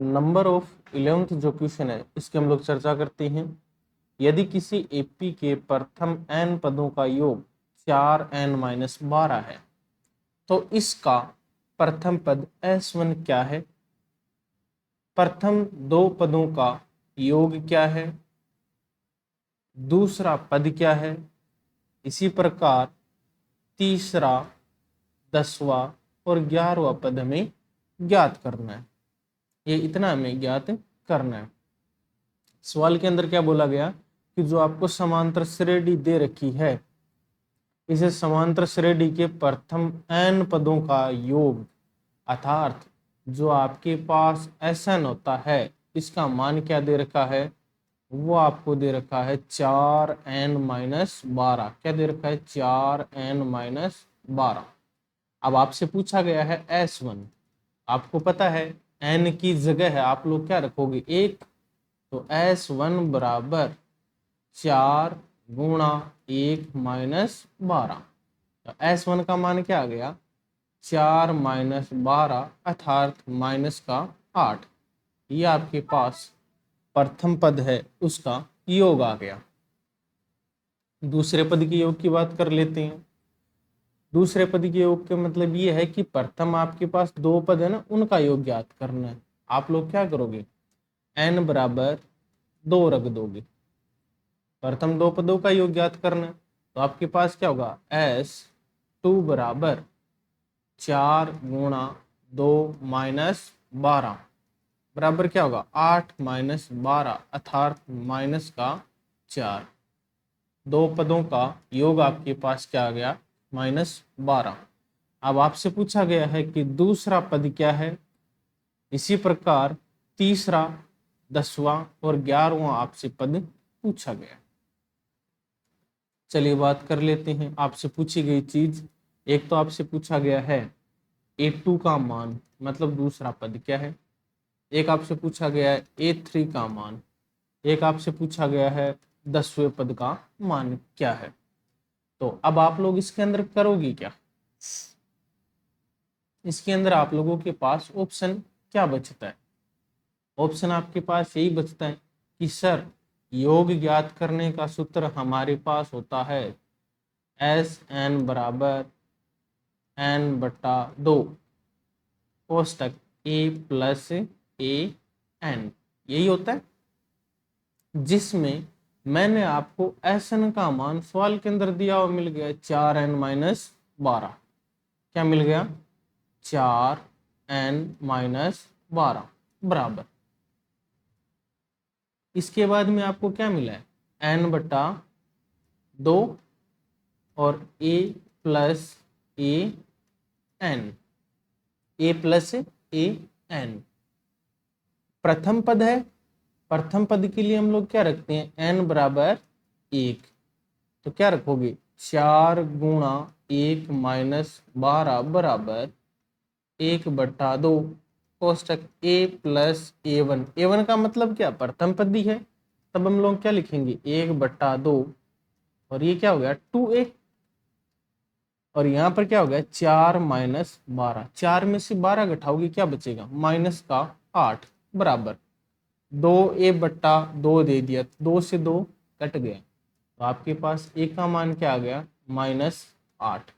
Number of 11th जो question है इसकी हम लोग चर्चा करते हैं। यदि किसी एपी के प्रथम n पदों का योग 4n-12 है तो इसका प्रथम पद S1 क्या है, प्रथम दो पदों का योग क्या है, दूसरा पद क्या है, इसी प्रकार तीसरा, 10वां और 11वां पद हमें ज्ञात करना है। ये इतना हमें ज्ञात करना है। सवाल के अंदर क्या बोला गया कि जो आपको समांतर श्रेणी दे रखी है, इसे समांतर श्रेणी के प्रथम n पदों का योग अर्थात जो आपके पास Sn होता है इसका मान क्या दे रखा है, वो आपको दे रखा है 4n-12। क्या दे रखा है, 4n-12। अब आपसे पूछा गया है S1, आपको पता है n की जगह है आप लोग क्या रखोगे, 1। तो S1 बराबर 4 गुणा 1-12। तो S1 का मान क्या आ गया, 4-12 अर्थात माइनस का 8। ये आपके पास प्रथम पद है उसका योग आ गया। दूसरे पद के योग की बात कर लेते हैं। दूसरे पद के योग के मतलब ये है कि प्रथम आपके पास दो पद है ना, उनका योग ज्ञात करना है। आप लोग क्या करोगे, n बराबर 2 रख दोगे, प्रथम दो पदों का योग ज्ञात करना है। तो आपके पास क्या होगा, S2 बराबर 4 गुणा 2-12 बराबर क्या होगा, 8-12 अर्थात माइनस का 4। दो पदों का योग आपके पास क्या आ गया, -12। अब आपसे पूछा गया है कि दूसरा पद क्या है, इसी प्रकार तीसरा, 10वां और 11वां आपसे पद पूछा गया। चलिए बात कर लेते हैं आपसे पूछी गई चीज। एक तो आपसे पूछा गया है A2 का मान, मतलब दूसरा पद क्या है। एक आपसे पूछा गया है A3 का मान। एक आपसे पूछा गया है 10वें पद का मान क्या है। तो अब आप लोग इसके अंदर करोगे क्या, इसके अंदर आप लोगों के पास ऑप्शन क्या बचता है, ऑप्शन आपके पास यही बचता है कि सर योग ज्ञात करने का सूत्र हमारे पास होता है Sn बराबर n/2 कोष्टक a प्लस an, यही होता है, जिसमें मैंने आपको Sn का मान सवाल के अंदर दिया हुआ मिल गया 4n-12। क्या मिल गया, 4n-12 बराबर, इसके बाद में आपको क्या मिला है, n/2 और a प्लस an। प्रथम पद है, प्रथम पद के लिए हम लोग क्या रखते हैं, n बराबर 1। तो क्या रखोगे, 4 गुणा 1-12 बराबर 1/2 कोष्टक a प्लस a1 का मतलब क्या, प्रथम पद ही है, तब हम लोग क्या लिखेंगे 1/2 और ये क्या हो गया 2a, और यहाँ पर क्या हो गया 4-12, 4 में से 12 घटाओगे क्या बचेगा, माइनस का 8 बराबर 2a/2 दे दिया, 2 से 2 कट गया, तो आपके पास a का मान क्या आ गया, -8।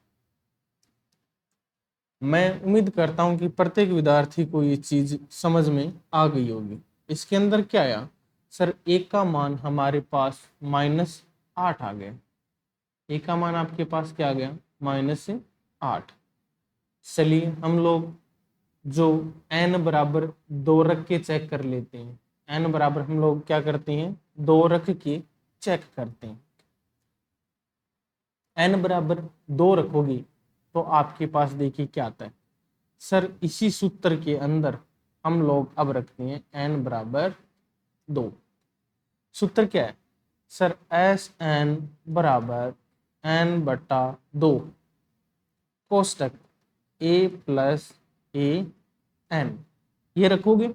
मैं उम्मीद करता हूं कि प्रत्येक विद्यार्थी को ये चीज समझ में आ गई होगी। इसके अंदर क्या आया, सर a का मान हमारे पास -8 आ गया, a का मान आपके पास क्या आ गया, -8। चलिए हम लोग जो n बराबर 2 रख के चेक कर लेते हैं। n बराबर हम लोग क्या करते हैं, 2 रख के चेक करते हैं। n बराबर 2 रखोगे तो आपके पास देखिए क्या आता है, सर इसी सूत्र के अंदर हम लोग अब रखते हैं n बराबर 2। सूत्र क्या है, सर Sn बराबर n/2 कोष्टक a प्लस an, ये रखोगे,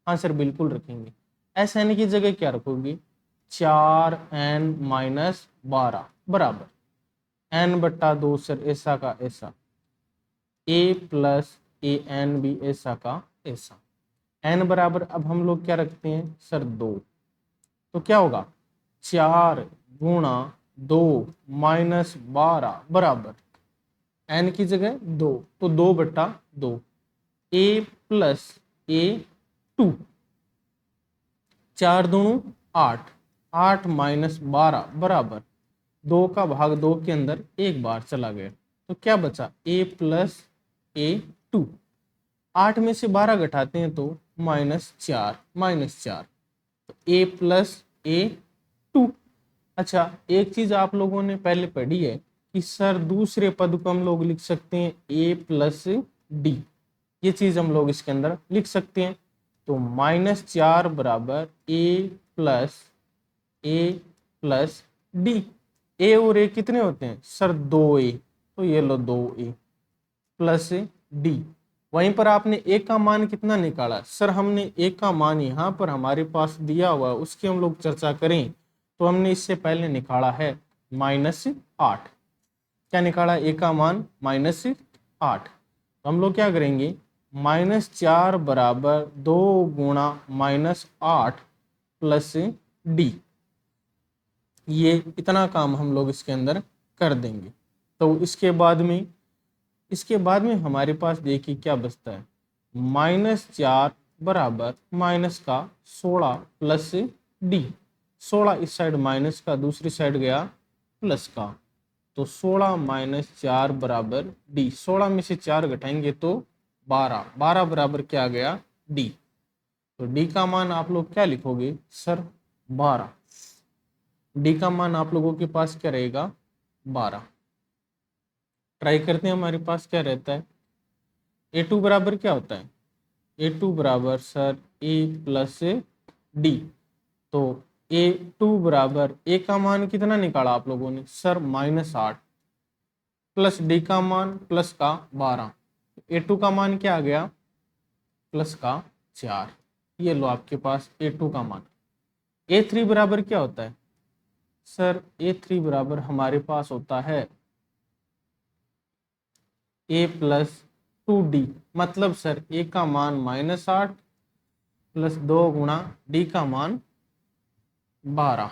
हाँ सर बिल्कुल रखेंगे। Sn की जगह क्या रखोगे, 4n-12 बराबर n/2 सर ऐसा का ऐसा, a प्लस an भी ऐसा का ऐसा। n बराबर अब हम लोग क्या रखते हैं सर 2, तो क्या होगा 4 गुणा 2 माइनस 12 बराबर n की जगह 2, तो 2/2 a प्लस a 2, 4 दूणु 8, 8 माइनस 12 बराबर 2 का भाग 2 के अंदर एक बार चला गया, तो क्या बचा a प्लस a 2, 8 में से 12 घटाते हैं तो -4, तो a प्लस a 2। अच्छा, एक चीज आप लोगों ने पहले पढ़ी है कि सर दूसरे पद को हम लोग लिख सकते हैं a प्लस डी, ये चीज हम लोग इसके अंदर लिख सकते हैं। तो -4 बराबर a प्लस डी, ए और ए कितने होते हैं सर 2a, तो ये लो 2a प्लस डी। वहीं पर आपने ए का मान कितना निकाला सर, हमने ए का मान यहाँ पर हमारे पास दिया हुआ उसकी हम लोग चर्चा करें तो हमने इससे पहले निकाला है -8। क्या निकाला ए का मान -8, तो हम लोग क्या करेंगे -4 बराबर 2 गुणा -8 प्लस डी, ये इतना काम हम लोग इसके अंदर कर देंगे। तो इसके बाद में हमारे पास देखिए क्या बचता है -4 बराबर माइनस का 16 प्लस डी, 16 इस साइड माइनस का, दूसरी साइड गया प्लस का, तो 16 - 4 बराबर डी, 16 में से 4 घटाएंगे तो 12, 12 बराबर क्या आ गया डी, तो डी का मान आप लोग क्या लिखोगे सर 12, डी का मान आप लोगों के पास क्या रहेगा 12। ट्राई करते हैं हमारे पास क्या रहता है, a2 बराबर क्या होता है a2 बराबर सर a प्लस डी, तो a2 बराबर a का मान कितना निकाला आप लोगों ने सर -8 प्लस डी का मान प्लस का 12, a2 का मान क्या आ गया प्लस का 4, ये लो आपके पास a2 का मान। a3 बराबर क्या होता है सर, a3 बराबर हमारे पास होता है a प्लस 2d, मतलब सर a का मान -8 प्लस 2 गुणा डी का मान 12,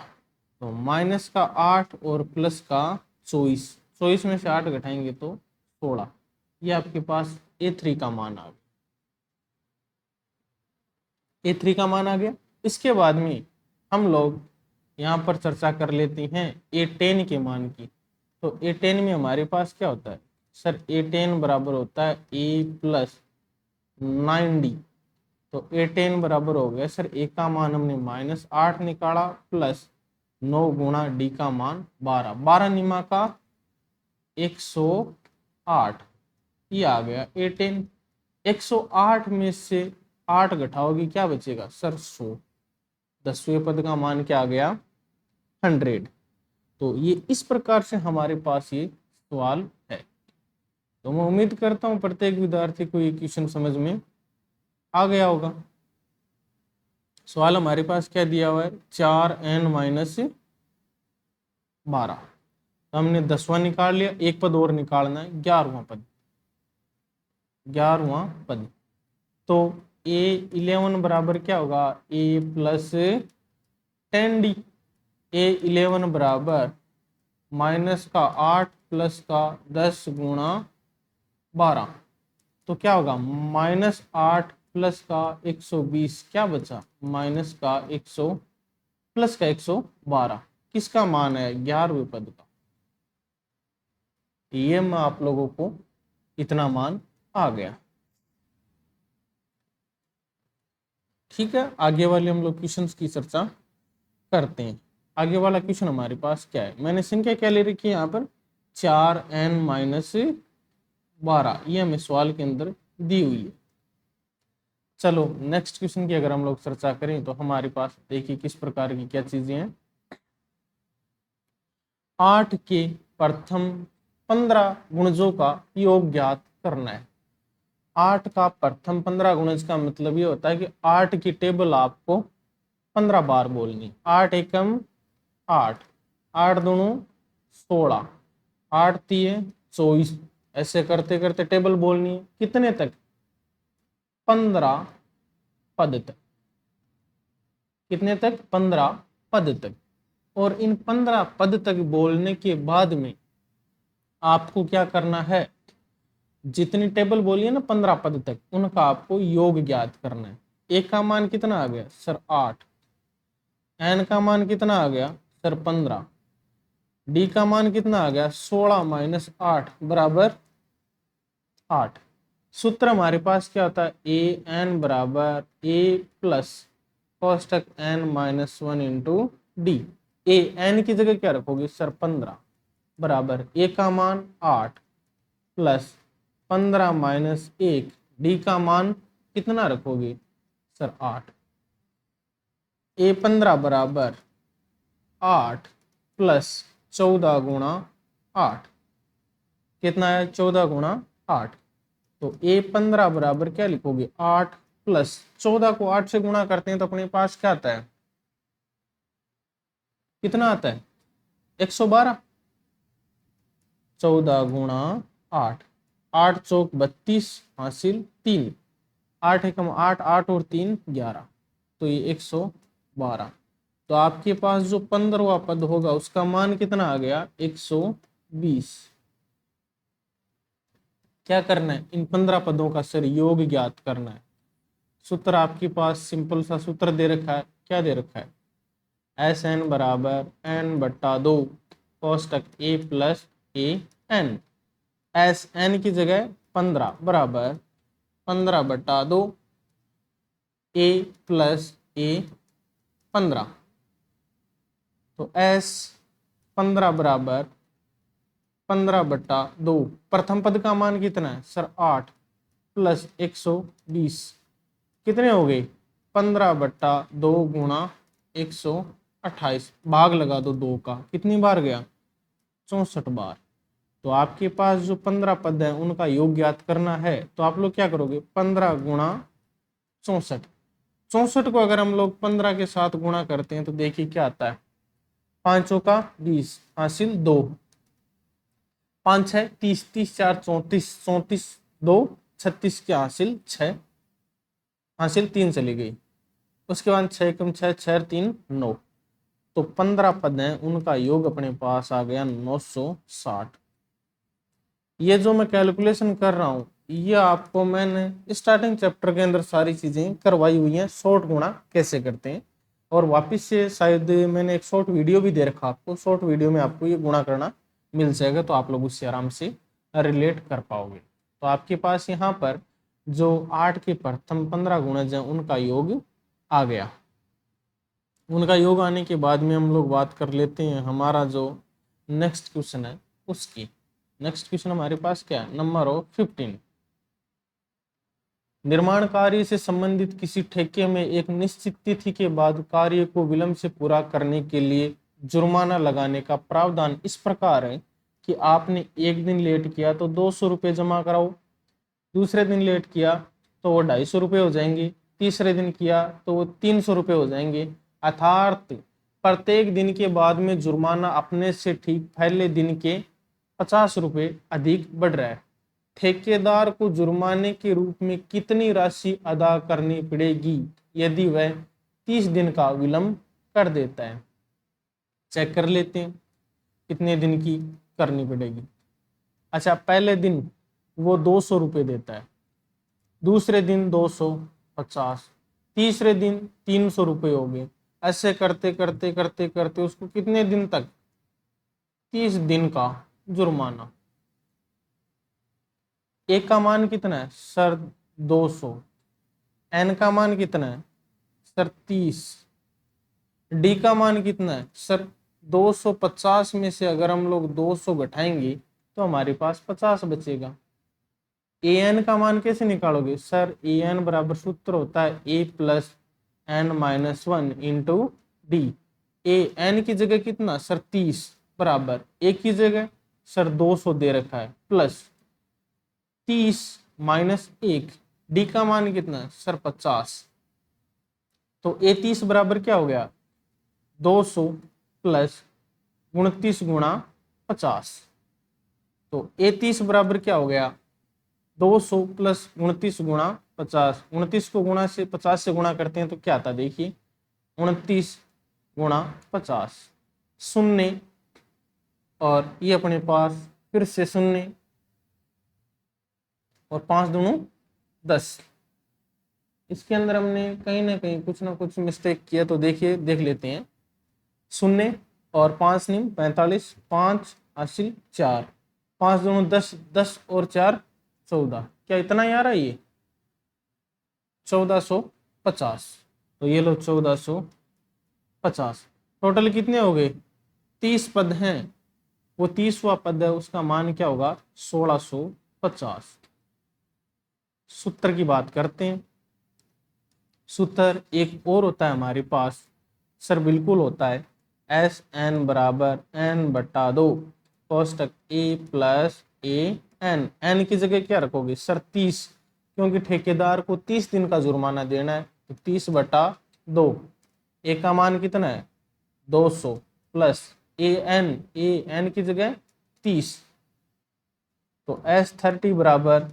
तो माइनस का 8 और प्लस का 24, 24 में से 8 घटाएंगे तो 16, ये आपके पास a3 का मान आ गया, a3 का मान आ गया। इसके बाद में हम लोग यहाँ पर चर्चा कर लेते हैं a10 के मान की, तो a10 में हमारे पास क्या होता है सर, a10 बराबर होता है a प्लस 9d, तो a10 बराबर हो गया सर a का मान हमने -8 निकाला प्लस 9 गुणा डी का मान 12, 12 निमा का 108, ये आ गया a10। 108 में से 8 घटाओगे क्या बचेगा सर 100, 10वें पद का मान क्या आ गया 100। तो ये इस प्रकार से हमारे पास ये सवाल है। तो मैं उम्मीद करता हूँ प्रत्येक विद्यार्थी को ये क्वेश्चन समझ में आ गया होगा। सवाल हमारे पास क्या दिया हुआ है 4n - 12, तो हमने 10वां निकाल लिया, एक पद और निकालना है 11वां पद, 11वां पद, तो a11 बराबर क्या होगा a प्लस 10d, a11 बराबर माइनस का 8 प्लस का 10 गुणा 12, तो क्या होगा -8 प्लस का 120, क्या बचा माइनस का 100 प्लस का 112, किसका मान है 11वें पद का, ये में आप लोगों को इतना मान आ गया। ठीक है, आगे वाले हम लोग क्वेश्चंस की चर्चा करते हैं। आगे वाला क्वेश्चन हमारे पास क्या है, मैंने संख्या क्या ले रखी है यहाँ पर 4n - 12, ये हमें सवाल के अंदर दी हुई है। चलो नेक्स्ट क्वेश्चन की अगर हम लोग चर्चा करें तो हमारे पास देखिए किस प्रकार की क्या चीजें हैं। 8 के प्रथम 15 गुणजों का योग ज्ञात करना है। 8 का प्रथम 15 गुणज का मतलब ये होता है कि 8 की टेबल आपको 15 बार बोलनी, 8 एकम 8, 8 दूणु 16, 8 तिये 24, ऐसे करते करते टेबल बोलनी है कितने तक 15 पद तक। कितने तक? 15 पद तक। और इन 15 पद तक बोलने के बाद में आपको क्या करना है, जितनी टेबल बोली है ना 15 पद तक, उनका आपको योग ज्ञात करना है। ए का मान कितना आ गया सर? 8। एन का मान कितना आ गया सर? 15। डी का मान कितना आ गया? 16 माइनस 8 बराबर 8। सूत्र हमारे पास क्या होता है? ए एन बराबर ए प्लस कोष्टक N minus 1 into D. A N की जगह क्या रखोगे सर? 15 बराबर ए का मान 8 प्लस 15 माइनस 1, डी का मान कितना रखोगे सर? 8। ए 15 बराबर 8 प्लस 14 गुणा 8, कितना है? 14 गुणा 8। तो ए 15 बराबर क्या लिखोगे? 8 प्लस 14 को 8 से गुणा करते हैं तो अपने पास क्या आता है? कितना आता है? 112। 14 गुणा 8, 8 चौक 32 हासिल 3, 8 एकम 8, 8 और 3 11, तो ये 112। तो आपके पास जो 15वां पद होगा उसका मान कितना आ गया? 120। क्या करना है? इन 15 पदों का सर योग ज्ञात करना है। सूत्र आपके पास सिंपल सा सूत्र दे रखा है। क्या दे रखा है? एस एन बराबर एन बट्टा 2 कोष्टक ए plus A N. S N की जगह 15 बराबर 15 बट्टा 2 ए प्लस ए 15। तो एस 15 बराबर 15 बट्टा 2। प्रथम पद का मान कितना है सर? 8 प्लस 120, कितने हो गए? 15 बट्टा 2 गुणा 128। भाग लगा दो 2 का, कितनी बार गया? 64 बार। तो आपके पास जो 15 पद है उनका योग ज्ञात करना है। तो आप लोग क्या करोगे? 15 गुणा 64। 64 को अगर हम लोग 15 के साथ गुणा करते हैं तो देखिए क्या आता है? 5 का 20 हासिल 2, 5 है 30, 30 4 34, 34 2 36 के हासिल 6, हासिल 3 चली गई। उसके बाद 6 कम 6 6 3 9। तो 15 पद हैं उनका योग अपने पास आ गया 960। ये जो मैं कैलकुलेशन कर रहा हूँ ये आपको मैंने स्टार्टिंग चैप्टर के अंदर सारी चीजें करवाई हुई हैं, शॉर्ट गुणा कैसे करते हैं। और वापस से शायद मैंने एक शॉर्ट वीडियो भी दे रखा आपको, शॉर्ट वीडियो में आपको ये गुणा करना मिल जाएगा, तो आप लोग उससे आराम से रिलेट कर पाओगे। तो आपके पास यहाँ पर जो 8 के प्रथम 15 गुणज हैं उनका योग आ गया। उनका योग आने के बाद में हम लोग बात कर लेते हैं हमारा जो नेक्स्ट क्वेश्चन है उसकी। नेक्स्ट क्वेश्चन हमारे पास क्या है? Number of 15। निर्माण कार्य से संबंधित किसी ठेके में एक निश्चित तिथि के बाद कार्य को विलंब से पूरा करने के लिए जुर्माना लगाने का प्रावधान इस प्रकार है कि आपने एक दिन लेट किया तो 200 रुपये जमा कराओ, दूसरे दिन लेट किया तो वो 250 रुपये हो जाएंगे, तीसरे दिन किया तो वो 300 रुपये हो जाएंगे। अर्थात प्रत्येक दिन के बाद में जुर्माना अपने से ठीक पहले दिन के 50 रुपये अधिक बढ़ रहा है। ठेकेदार को जुर्माने के रूप में कितनी राशि अदा करनी पड़ेगी यदि वह 30 दिन का विलंब कर देता है? चेक कर लेते हैं कितने दिन की करनी पड़ेगी। अच्छा, पहले दिन वो 200 रुपये देता है, दूसरे दिन 250, तीसरे दिन 300 रुपये हो गए। ऐसे करते करते करते करते उसको कितने दिन तक? 30 दिन का जुर्माना। ए का मान कितना है सर? 200। एन का मान कितना है सर? 30। डी का मान कितना है सर? 250 में से अगर हम लोग 200 घटाएंगे तो हमारे पास 50 बचेगा। ए एन का मान कैसे निकालोगे सर? ए एन बराबर सूत्र होता है A plus N minus 1 into D. A N की जगह कितना सर? 30 बराबर ए की जगह सर 200 दे रखा है प्लस 30 माइनस 1, डी का मान कितना है सर? 50। तो ए 30 बराबर क्या हो गया? 200 प्लस 29 गुणा 50। तो ए 30 बराबर क्या हो गया? 200 प्लस 29 गुणा 50, 29 को गुणा से 50 से गुणा करते हैं तो क्या आता देखिए, 29 गुणा 50 शून्य, और ये अपने पास फिर से शून्य, और 5 दूनी 10। इसके अंदर हमने कहीं ना कहीं कुछ ना कुछ मिस्टेक किया, तो देखिए देख लेते हैं। शून्य और 5 निम 45, 5 हासिल 4, 5 दूनी 10, 10 और 4 14, क्या इतना ही आ रहा है ये 1450। तो ये लो 1450। टोटल कितने हो गए, 30 पद हैं, वो 30वां पद है, उसका मान क्या होगा 1650। सूत्र की बात करते हैं। सूत्र एक और होता है हमारे पास सर, बिल्कुल होता है, एस एन बराबर एन बटा 2 कोष्टक ए प्लस ए एन। एन की जगह क्या रखोगे सर 30, क्योंकि ठेकेदार को 30 दिन का जुर्माना देना है, तो 30 बटा 2। ए का मान कितना है 200 प्लस ए एन की जगह 30, तो एस 30 बराबर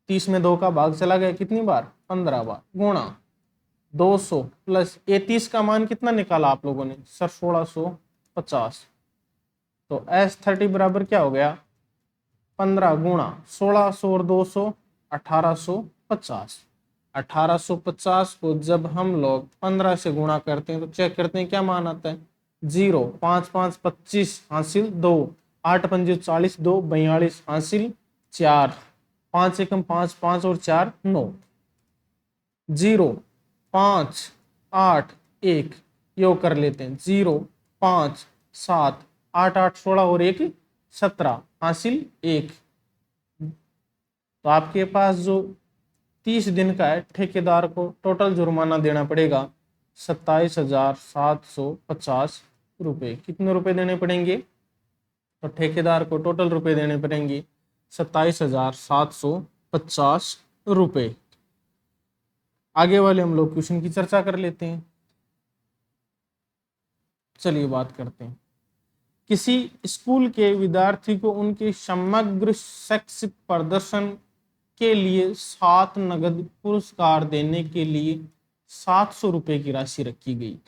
30 में 2 का भाग चला गया, कितनी बार 15 बार, गुणा 200 प्लस ए 30 का मान कितना निकाला आप लोगों ने सर 1650। तो एस 30 बराबर क्या हो गया 15 गुणा 1600 और 200 1850। 1850 को जब हम लोग 15 से गुणा करते हैं तो चेक करते हैं क्या मान आता है 0, 5 5 25 हासिल 2, 8 पंजे 40, 2 42 हासिल 4, 5 एकम 5, 5 और 4 9, 0 5 8 1 योग कर लेते हैं 0 5 7 8 8 16 और 1 17 हासिल 1। तो आपके पास जो 30 दिन का है, ठेकेदार को टोटल जुर्माना देना पड़ेगा 27,750 रुपये। कितने रुपए देने पड़ेंगे, तो ठेकेदार को टोटल रुपए देने पड़ेंगे 27,750 रुपये। आगे वाले हम लोग क्वेश्चन की चर्चा कर लेते हैं। चलिए बात करते हैं। किसी स्कूल के विद्यार्थी को उनके समग्र शैक्षिक प्रदर्शन के लिए 7 नगद पुरस्कार देने के लिए 700 रुपये की राशि रखी गई।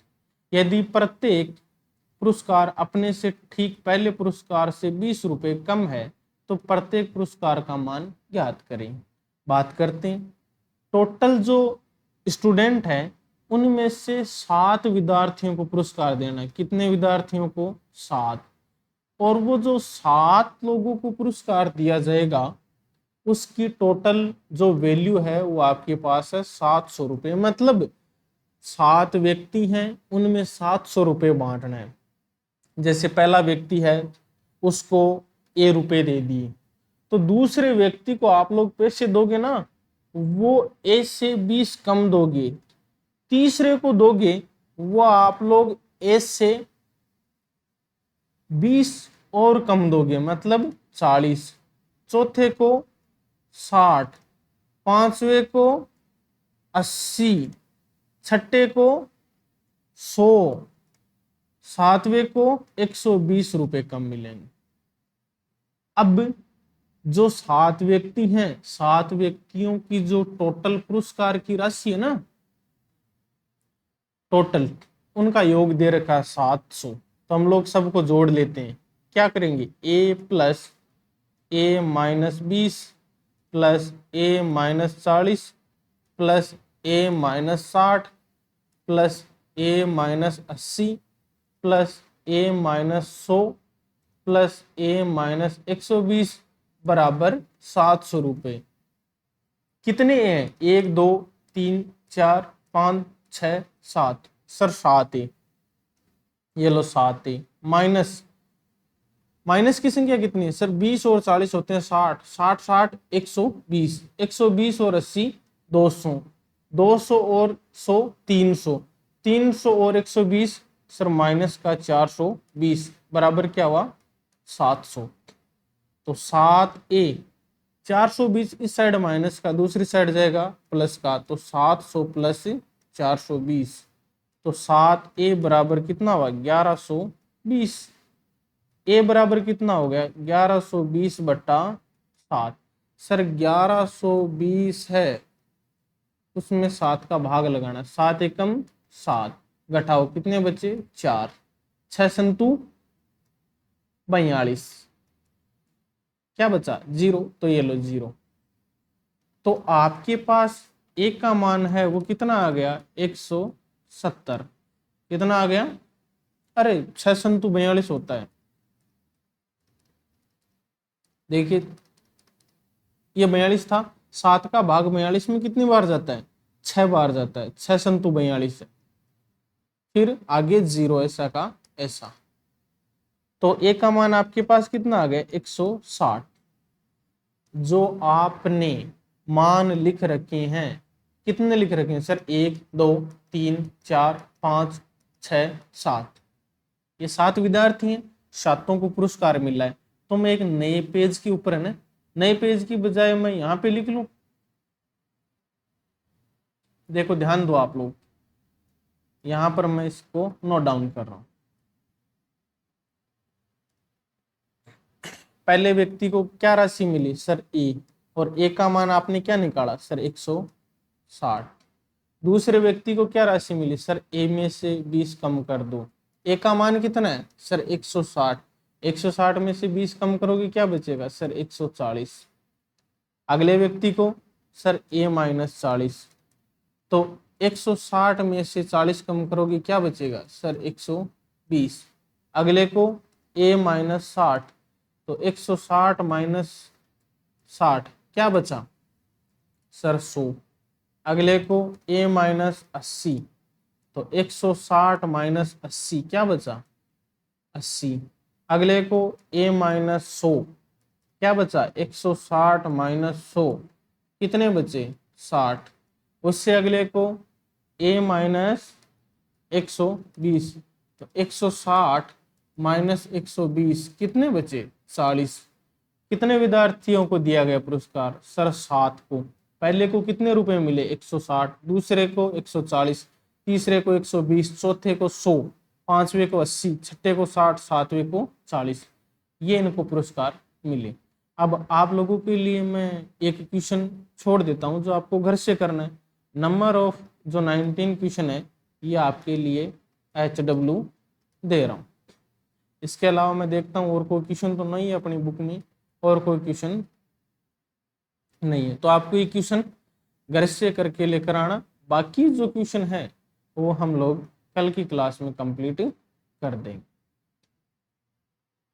यदि प्रत्येक पुरस्कार अपने से ठीक पहले पुरस्कार से 20 रुपये कम है तो प्रत्येक पुरस्कार का मान ज्ञात करें। बात करते हैं। टोटल जो स्टूडेंट है उनमें से 7 विद्यार्थियों को पुरस्कार देना है। कितने विद्यार्थियों को 7, और वो जो 7 लोगों को पुरस्कार दिया जाएगा उसकी टोटल जो वैल्यू है वो आपके पास है 700 रुपये। मतलब 7 व्यक्ति हैं, उनमें 700 रुपये बांटना है। जैसे पहला व्यक्ति है उसको ए रुपए दे दिए, तो दूसरे व्यक्ति को आप लोग पैसे दोगे ना, वो ए से 20 कम दोगे। तीसरे को दोगे वो आप लोग ए से 20 और कम दोगे, मतलब 40। चौथे को 60, पांचवे को 80, छठे को 100, सातवें को 120 रुपए कम मिलेंगे। अब जो 7 व्यक्ति हैं, 7 व्यक्तियों की जो टोटल पुरस्कार की राशि है ना, टोटल उनका योग दे रखा है 700। तो हम लोग सबको जोड़ लेते हैं। क्या करेंगे, ए प्लस ए माइनस 20 प्लस ए माइनस 40 प्लस ए माइनस 60 प्लस ए माइनस 80 प्लस ए माइनस 100 प्लस ए माइनस 120 बराबर 700 रुपये। कितने ए हैं, 1 2 3 4 5 6 7, सर 7 ए। ये लो 7 ए। माइनस की संख्या कितनी है सर, 20 और 40 होते हैं 60, 60 60 120, 120 और 80 200, 200 और 100 300, 300 और 120 सर माइनस का 420 बराबर क्या हुआ 700। तो 7 ए 420 इस साइड माइनस का, दूसरी साइड जाएगा प्लस का, तो 700 प्लस 420, तो 7 ए बराबर कितना हुआ 1120। ए बराबर कितना हो गया 1120 बटा 7। सर 1120 है, उसमें 7 का भाग लगाना, 7 एकम 7, घटाओ कितने बचे 4, 6 संतु 42, क्या बचा 0, तो ये लो 0। तो आपके पास एक का मान है वो कितना आ गया 170, कितना आ गया, अरे 6 संतु 42 होता है, देखिए ये 42 था, 7 का भाग 42 में कितनी बार जाता है 6 बार जाता है, 6 संतु 42 है, फिर आगे 0 ऐसा का ऐसा, तो ए का मान आपके पास कितना आ गया 160। जो आपने मान लिख रखे हैं, कितने लिख रखे हैं सर 1 2 3 4 5 6 7, ये 7 विद्यार्थी हैं, 7 को पुरस्कार मिला है, तो मैं एक नए पेज के ऊपर है ना, नए पेज की बजाय मैं यहां पे लिख लूं, देखो ध्यान दो आप लोग, यहां पर मैं इसको नोट डाउन कर रहा हूं। पहले व्यक्ति को क्या राशि मिली सर ए, और ए का मान आपने क्या निकाला सर 160। दूसरे व्यक्ति को क्या राशि मिली सर ए में से 20 कम कर दो, ए का मान कितना है सर 160, 160 में से 20 कम करोगे क्या बचेगा सर 140। अगले व्यक्ति को सर ए माइनस 40, तो 160 में से 40 कम करोगे क्या बचेगा सर 120। अगले को ए माइनस 60, तो 160 माइनस 60 क्या बचा सर 100। अगले को a माइनस 80, तो 160 माइनस 80 क्या बचा 80। अगले को a माइनस 100 क्या बचा 160 माइनस 100 कितने बचे 60। उससे अगले को a माइनस 120, तो 160 माइनस 120 कितने बचे 40। कितने विद्यार्थियों को दिया गया पुरस्कार सर 7 को। पहले को कितने रुपए मिले 160, दूसरे को 140, तीसरे को 120, चौथे को 100, पांचवे को 80, छठे को 60, सातवें को 40, ये इनको पुरस्कार मिले। अब आप लोगों के लिए मैं एक क्वेश्चन छोड़ देता हूं जो आपको घर से करना है। नंबर ऑफ जो 19 क्वेश्चन है ये आपके लिए HW दे रहा हूं। इसके अलावा मैं देखता हूँ और कोई क्वेश्चन तो नहीं है अपनी बुक में, और कोई क्वेश्चन नहीं है तो आपको ये क्वेश्चन घर से करके लेकर आना। बाकी जो क्वेश्चन है वो हम लोग कल की क्लास में कंप्लीट कर देंगे।